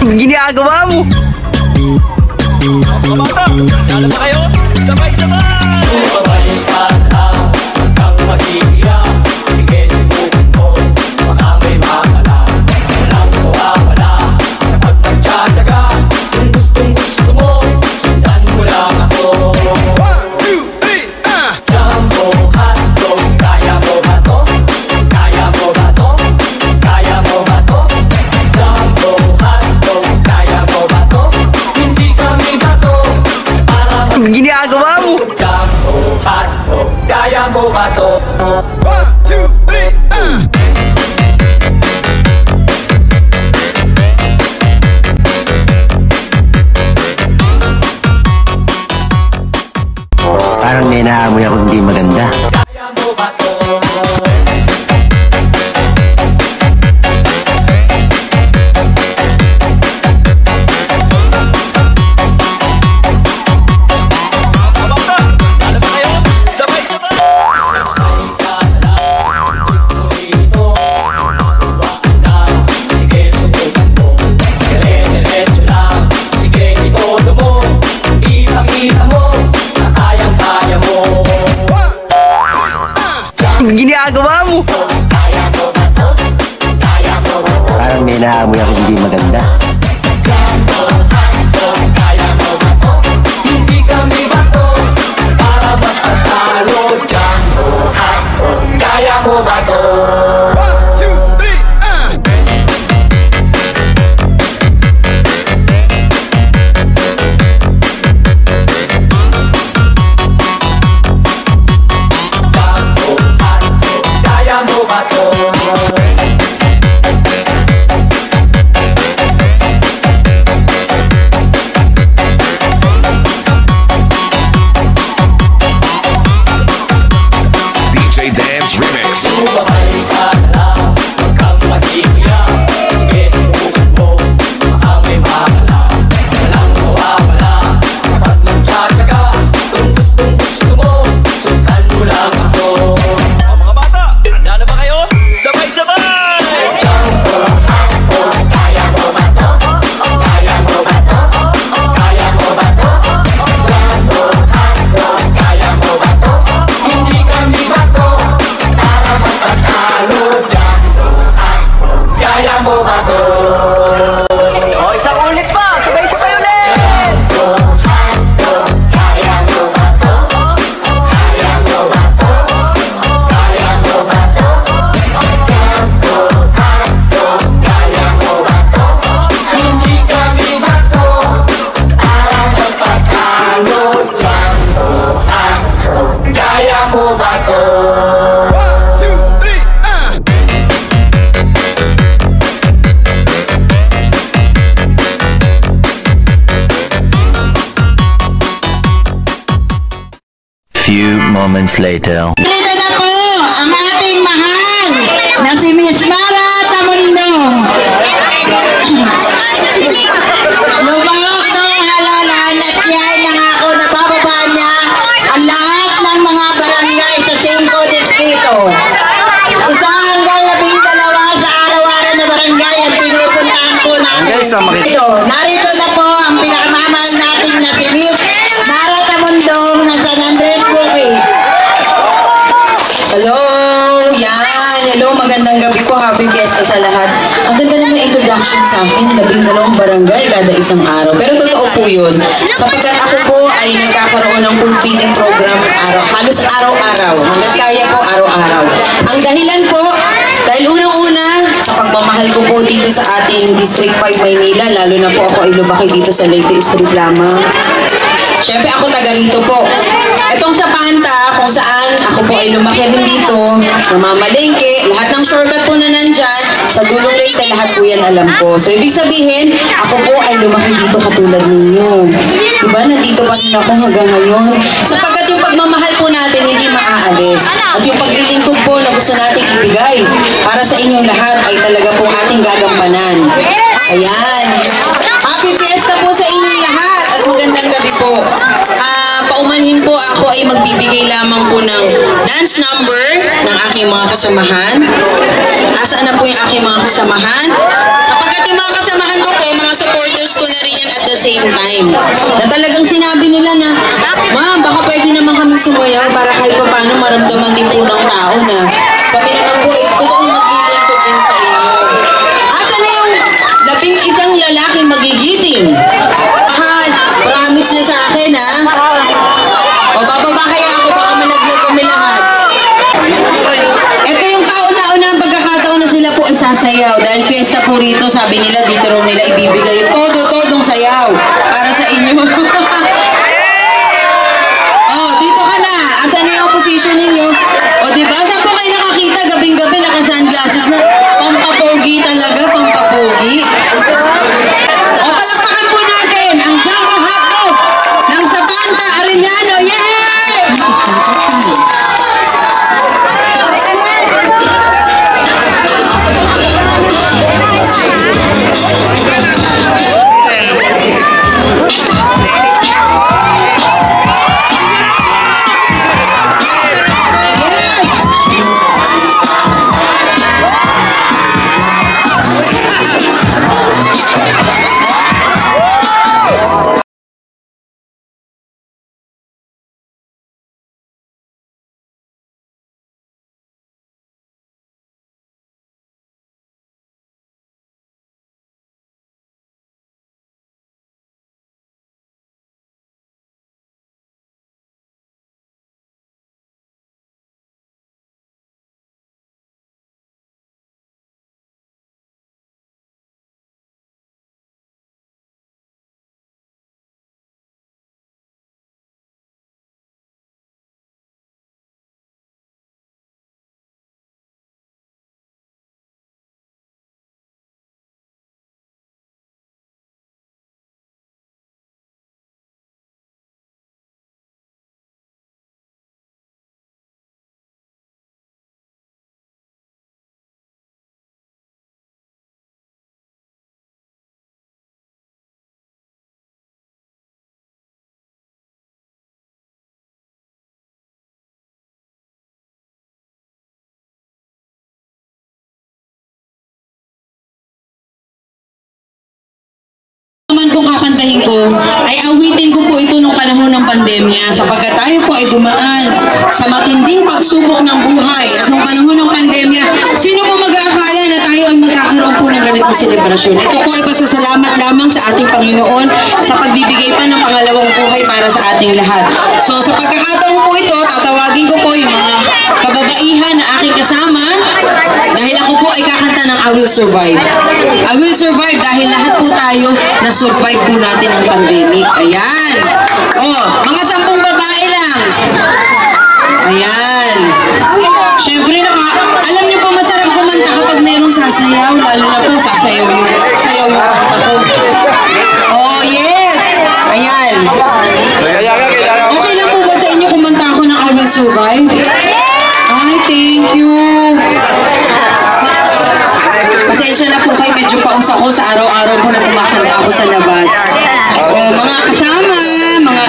Ginagawa mo. Mga bata, lalo ba kayo? Sabay-sabay! Sabay ka lang, huwag kang mag-iiyak. Sige, subukan mo, baka may makala. Walang mawawala, kapag nagtsatsaga. Kung gustong-gusto mo, sundan mo lang ako. 1, 2, 3, Jumbo hotdog, kaya mo ba to? Kaya mo ba to? Kaya mo ba to? Jumbo hotdog, kaya mo ba to? Hindi kami bato, para Ginagawa mo. Jumbo hotdog, kaya mo ba to? 1, 2, 3, Parang may naamoy ako hindi maganda. Kaya mo ba to? Mga bata, lalo ba kayo? Sabay-sabay! Sabay ka lang, ito, huwag na. Sige, subukan mo. Dire-diretso lang. Sige, itodo mo. Kitang-kita mo na kayang-kaya mo. Ginagawa mo. Kaya mo ba to? Kaya mo ba to? Parang may naamoy ako hindi maganda. Jumbo hotdog, kaya mo ba to? Hindi kami bato, para magpatalo. Jumbo hotdog, kaya mo ba to? 1, 2, 3, Jumbo hotdog, kaya mo ba to? DJ Dance Remix. Sabay ka lang, huwag kang mag-iiyak. Sige, subukan mo, baka may makala. Walang mawawala, kapag nagtsatsaga. Kung gustong-gusto mo, sundan mo lang ako. Mga bata, handa na ba kayo? Sabay-sabay! Jumbo hotdog, kaya mo ba to? Kaya mo ba to? Kaya mo ba to? Jumbo hotdog, kaya mo ba to? Hindi kami bato, para magpatalo. Jumbo hotdog, kaya mo ba to? O, isang ulit pa! Sabay-sabay ulit! Jumbo hotdog, kaya mo ba to? Kaya mo ba to? Kaya mo ba to? Jumbo hotdog, kaya mo ba to? Hindi kami bato, para magpatalo. Jumbo hotdog, kaya mo ba to? 1, 2, 3, Few moments later. Dito na po ang ating mahal na si Miss Mara Tamundong. Lumahok ng halalan at siya ay nangako na bababa niya ang lahat ng mga barangay sa 5 distrito. Isa hanggang 12 sa araw-araw na barangay ang pinupuntahan po namin. Narito na po ang pinakamamahal natin na si Miss Mara Tamundong ng San Andres Bukid. Hello! Yan! Hello! Magandang gabi po. Happy Fiesta sa lahat. Ang ganda naman introduction sa akin. 12 barangay kada isang araw. Pero totoo po yun. Sapagkat ako po ay nagkakaroon ng food feeding program halos araw-araw. Hanggat kaya po araw-araw. Ang dahilan po, dahil unang-una, sa pagmamahal ko po dito sa ating District 5 Maynila, lalo na po ako ay lumaki dito sa Leyte Street lamang. Siyempre ako taga rito po. Itong sa Panta, kung saan ako po ay lumaki din dito, namamalengke, lahat ng shortcut po na nandyan, sa dulong Leyte, lahat po yan alam ko. So, ibig sabihin, ako po ay lumaki dito katulad ninyo. Diba, nandito pa rin ako hanggang ngayon. Sapagkat yung pagmamahal po natin, hindi maaalis. At yung paglilingkod po na gusto natin ibigay para sa inyong lahat ay talaga pong ating gagampanan. Ayan. Happy Fiesta po sa inyong lahat at magandang gabi po. Paumanhin po ako ay magbibigay lamang po ng dance number ng aking mga kasamahan. Asaan na po yung aking mga kasamahan? Sapagkat yung mga kasamahan ko po, mga support same time. Na talagang sinabi nila na, ma'am, baka pwede naman kaming sumayaw para kahit pa paano maramdaman din po ng tao na kami naman po ay totoong maglilingkod din sa inyo. Asa na yung 11 lalaking magigiting? Mahal, promise niyo sa akin ha? O bababa kaya ako, baka malaglag kami lahat. Ito yung kauna-una ang pagkakataon na sila po ay sasayaw. Dahil fiesta po rito, sabi nila, dito raw nila ibibigay yung todo-todong sayaw para sa inyo. Oh, dito ka na. Asan na yung position ninyo? O, diba? Saan po kayo nakakita? Gabing-gabi, naka-sunglasses na. Pampapogi talaga, pampapogi. O, palakpakan po natin ang Jumbo Hotdog ng Zapanta Arellano. Yay! Naman kung kakantahin ko, ay awitin ko po ito nung panahon ng pandemya sapagkat tayo po ay dumaan sa matinding pagsubok ng buhay at nung panahon ng pandemya, sino po mag-aakala na tayo ay magkakaroon po ng ganitong selebrasyon? Ito po ay pasasalamat lamang sa ating Panginoon sa pagbibigay pa ng pangalawang buhay para sa ating lahat. So sa pagkakataon po ito, tatawagin ko po yung mga kababaihan na aking kasama dahil ako po ay kakanta ng I Will Survive. I Will Survive dahil lahat po tayo na-survive po natin ang pandemic. Ayan. Oh, mga 10 babae lang. Ayan. Siyempre, alam niyo po masarap kumanta kapag mayroong sasayaw. Lalo na po sasayaw yung kanta ko. Oh, yes. Ayan. Okay lang po ba sa inyo kumanta ako ng I Will Survive? Ay, thank you. Pasensya na po kayo, medyo paus ako sa araw-araw po na kumakanta ako sa labas. O, mga kasama, mga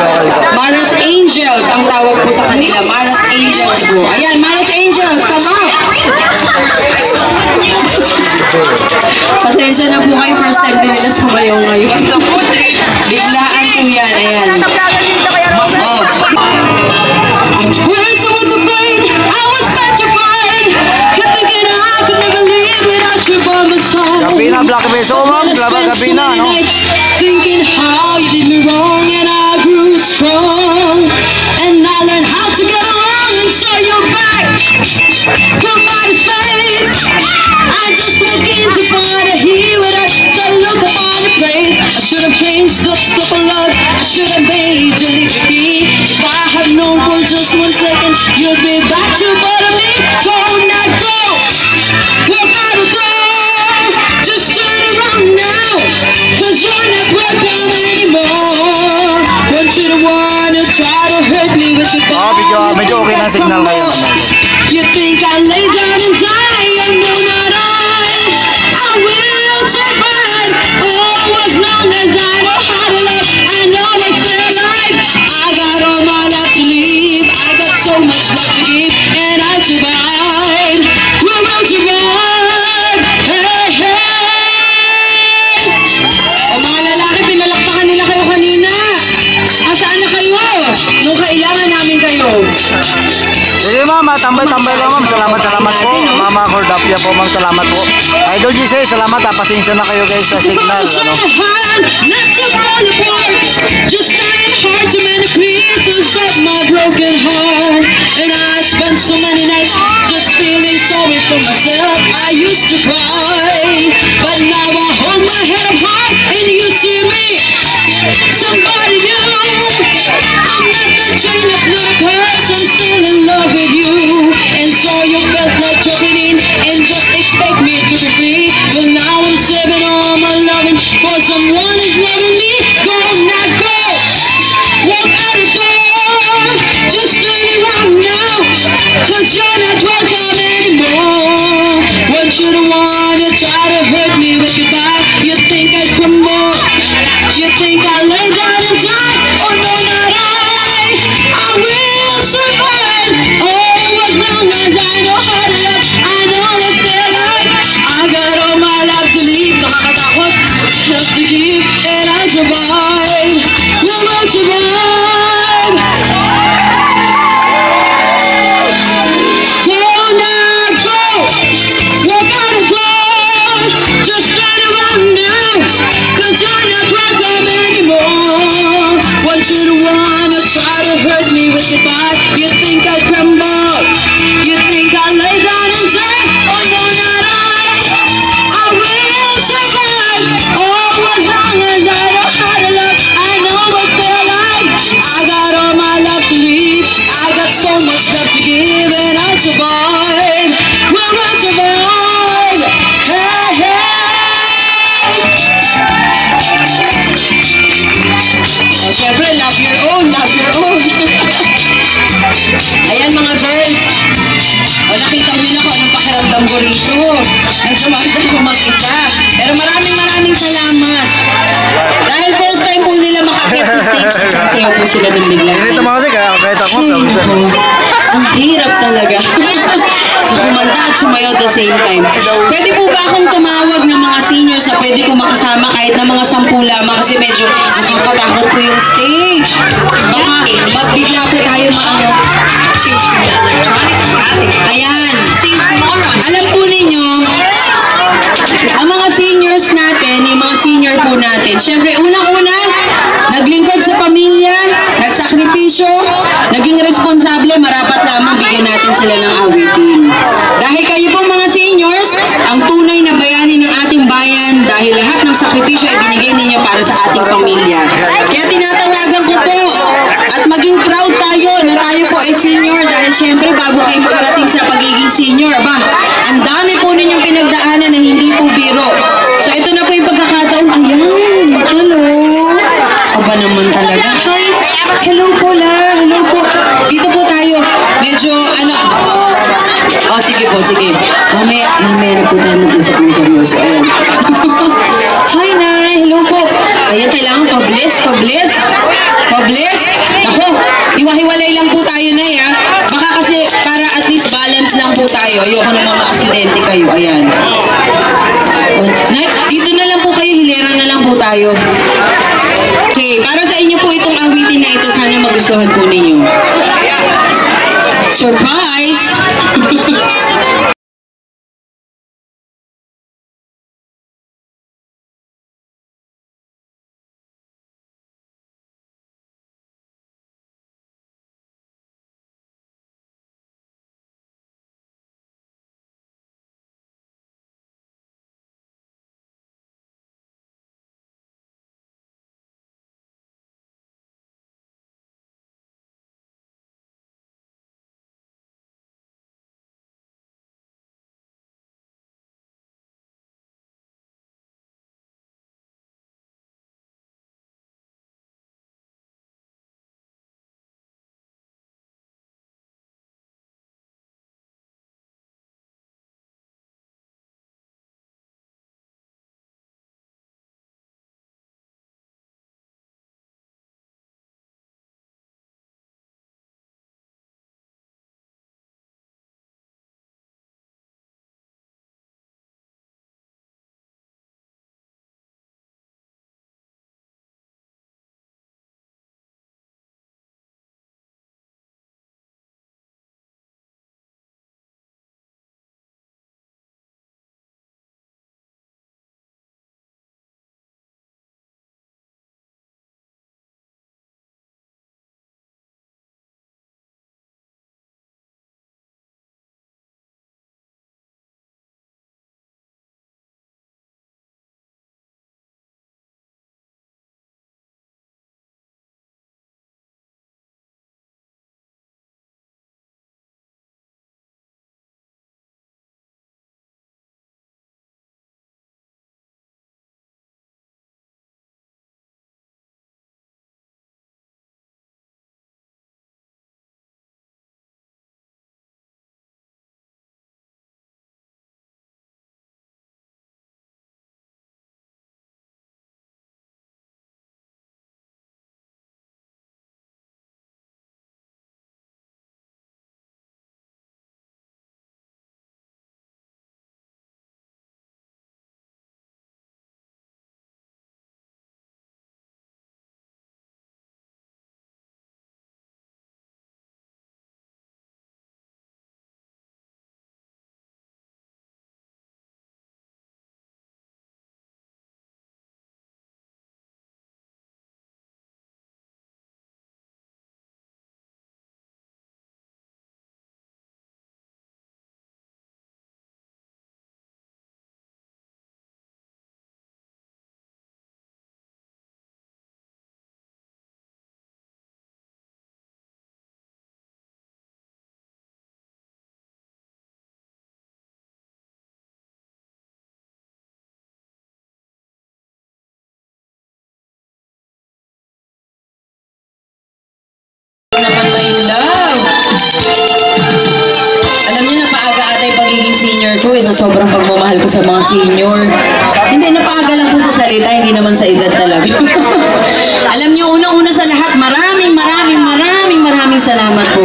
Maras Angels, ang tawag po sa kanila, Maras Angels po. Ayan, Maras Angels, come out! Pasensya na po kayo, first time din nila sumayaw ngayon. Biglaan po yan, ayan. Oh. At first I was afraid, I was petrified, kept thinking I could never live without you by my side. Gabina, Black Beso, ma'am. Gabina, no? Thinking how you did me wrong and I grew strong. And I learned how to get along and show your back from outer space. I just look in to find a here when I said look upon the place. I should have changed the stuff of love. I should have made you leave me. If I had known for just 1 second you'd be back to bother me. Go now, go. Walk out the door. Just turn around now. Cause you're not welcome anymore. Want you to wanna try to hurt me with your medyo okay na signal ngayon. You think I lay down and die? No, not I will survive. Oh, as long as I know how to love, I know I stay alive. I got all my life to live. I got so much love to give, and I'll survive. We will survive. Hey, hey. O mga lalaki, pinalakpakan nila kayo. Sige ma'am, tambay-tambay lang ma'am. Salamat po. Mama Cordapia po ma'am, salamat po. Idol GC, salamat ha. Pasensya na kayo guys sa signal. Ano? Not to fall apart, just trying hard to mend the pieces of my broken heart. And I spent so many nights just feeling sorry for myself. I used to cry, but now I hold my head up high and you see me. Somebody new. I'm not the chain of little curse, I'm still in love with you. And so you felt like jumping in and just expect me to be free. But now I'm saving all my loving for someone who's loving me. Go now, go. Walk out the door. Just turn around now, 'cause you're not welcome anymore. Want you to wanna try to hurt me with goodbye. You think I'd crumble? You think I'll lay down and die? Oh no, not I will survive. Oh, as long as I know how to love, I know I'll stay alive. I got all my life to live. Nakakatakot, love to give, and I'll survive. We will survive. Go now, go. Walk out the door. Just turn around now, 'cause you're not welcome anymore. Want you to wanna try to hurt me with your body. You think I crumble? You think I lay down and die? Oh no, not I will survive. Oh, as long as I know how to love, I know I'll stay alive. I got all my love to live. I got so much love to give, and I'll survive. We will survive. Hey, hey. Oh, syempre, love your own, love your own. Ayan mga girls. O, nakita niyo na kung anong pakiramdam ko rito. Nagsumasay ko mag-isa. Pero maraming salamat. Dahil first time po nila makakit sa stage at sasayaw po sila ng bigla. Ganito mga kasi, kahit ako. Ang hirap talaga. Kumanta at sumayaw at the same time. Pwede po ba akong tumawag ng mga seniors na pwede ko makasama kahit na mga 10 lamang kasi medyo nakakatakot po yung stage. Baka magbigla po tayo maano. Ayan. Alam po ninyo, ang mga seniors natin, yung mga senior po natin, syempre unang-una, naglingkod sa pamilya, nagsakripisyo, naging responsable, marapat lamang bigyan natin sila ng awitin. Dahil kayo po mga seniors, ang tunay na bayani ng ating bayan dahil lahat ng sakripisyo ay binigay ninyo para sa ating pamilya. Kaya tinatawagan ko po at maging proud tayo na tayo po ay senior dahil syempre bago kayo makarating sa pagiging senior, ang dami po ninyong pinagdaanan na hindi po biro. So ito na po yung pagkakataon. Ayan, hello. Aba naman talaga. Hi, hello po la. Hello po. Dito po tayo. Medyo oh, sige po, sige. Mamaya na po tayo mag-usap-usap mo. So, ayan. Hi, Nay. Hello po. Ayan, kailangan pa-bless. Ako, hiwa-hiwalay lang po tayo, Nay, ha? Baka kasi para at least balance lang po tayo. Ayoko naman ma-aksidente kayo. Ayan. Nay, dito na lang po kayo. Hilera na lang po tayo. Okay, para sa inyo po itong awitin na ito. Sana magustuhan po ninyo. Surprise! sobrang pagmamahal ko sa mga senior. Hindi, napaaga lang po sa salita, hindi naman sa edad talaga. Alam niyo, unang-una sa lahat, maraming salamat po.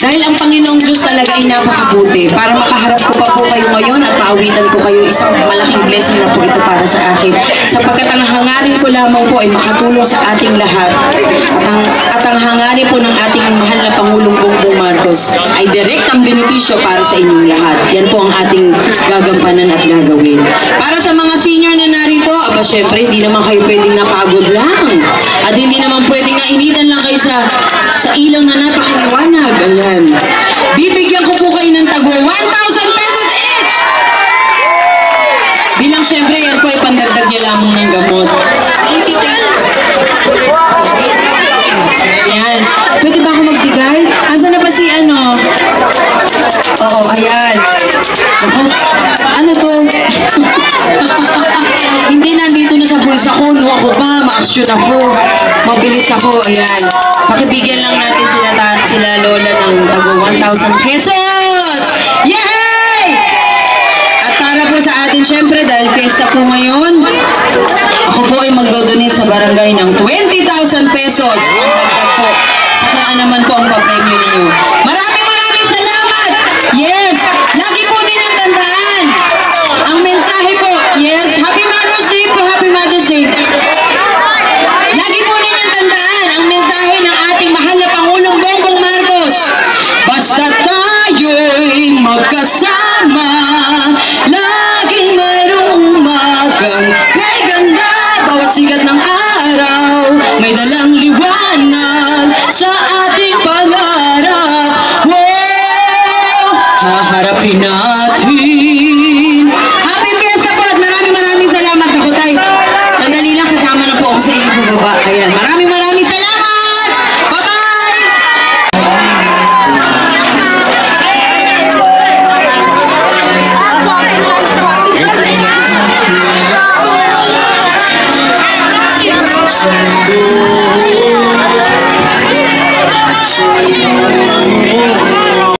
Dahil ang Panginoong Diyos talaga ay napakabuti. Para makaharap ko pa po kayo ngayon at maawitan ko kayo, isang malaking blessing na po ito para sa akin. Sapagkat ang hangarin ko lamang po ay makatulong sa ating lahat. At ang hangarin po ng ating mahal na Pangulong Bongbong Marcos ay direktang benepisyo para sa inyong lahat. Yan po ang ating gagampanan at gagawin. Para sa mga senior na narito, aba syempre, hindi naman kayo pwedeng napagod lang. At hindi naman pwedeng nainitan lang kayo sa ilaw na napakaliwanag. Ayan. Bibigyan ko po kayo ng tago 1,000 pesos each! Bilang syempre, yan po ay pandagdag niya lamang ng gamot. Thank you. Ayan. Pwede ba ako magbigay? Asa na ba si ano? Oo, ayan. Ano to? Hindi nandito na sa bulsa ko. No, ako pa. Ma-action ako. Mabilis ako. Ayan. Pakibigyan lang natin sila Lola ng tago 1,000 pesos! Yay! At para po sa atin, syempre, dahil fiesta po ngayon, ako po ay magdodonate sa barangay ng 20,000 pesos. Ang dagdag po sa kung ano man po ang papremyo ninyo. Maraming salamat! Yes! Lagi po ninyong tandaan. Ang mensahe po, yes, Happy Mother's Day po, Happy Mother's Day. Lagi po ninyong tandaan ang mensahe ng ating mahal na Pangulong Bongbong Marcos. Basta tayo'y magkasama, laging mayroong umagang kay ganda. Bawat sikat ng araw, may dalang liwanag sa ating pangarap. Wow! Haharapin na